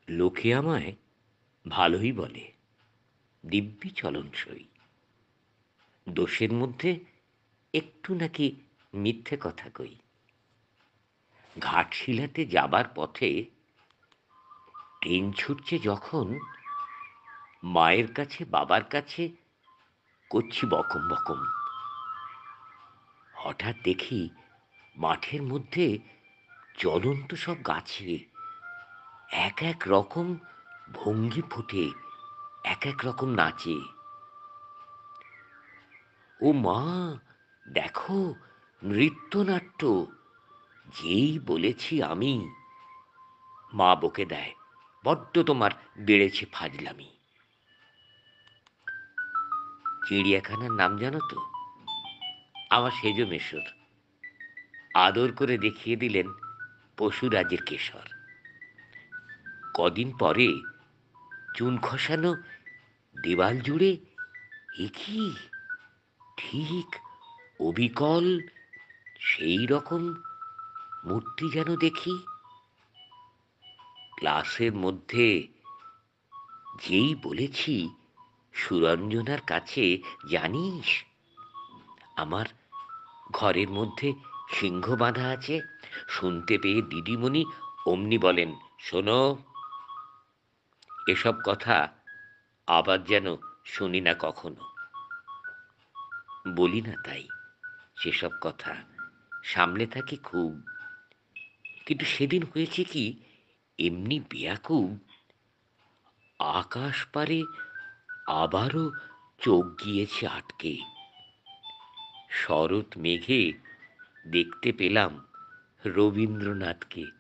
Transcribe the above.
লোকে আমায় ভালোই বলে, দিব্যি চলনসই। দোষের মধ্যে একটু নাকি মিথ্যে কথা কই। ঘাটশিলাতে যাবার পথে ট্রেন ছুটছে যখন, মায়ের কাছে বাবার কাছে করছি বকম বকম। হঠাৎ দেখি মাঠের মধ্যে জ্বলন্ত সব গাছে এক এক রকম ভঙ্গি ফুটে, এক এক রকম নাচে। ও মা, দেখো, নৃত্যনাট্য! যেই বলেছি আমি, মা বকে দেয়, বড্ড তোমার বেড়েছে ফাজলামি। চিড়িয়াখানার নাম জানো তো? আমার সেজো মেশর আদর করে দেখিয়ে দিলেন পশুরাজের কেশর। কদিন পরে চুন খসানো দেওয়াল জুড়ে এ কি, ঠিক অবিকল সেই রকম মূর্তি যেন দেখি। ক্লাসের মধ্যে যেই বলেছি সুরঞ্জনার কাছে, জানিস, আমার ঘরের মধ্যে সিংহ বাঁধা আছে, শুনতে পেয়ে দিদিমণি অমনি বলেন, শোনো, এসব কথা আবার যেন শুনি না কখনো। বলি না তাই, সেসব কথা সামলে থাকি খুব। কিন্তু সেদিন হয়েছে কি, এমনি বেয়াকুব, আকাশ পারে আবারও চোখ গিয়েছে আটকে। শরৎ মেঘে দেখতে পেলাম রবীন্দ্রনাথকে।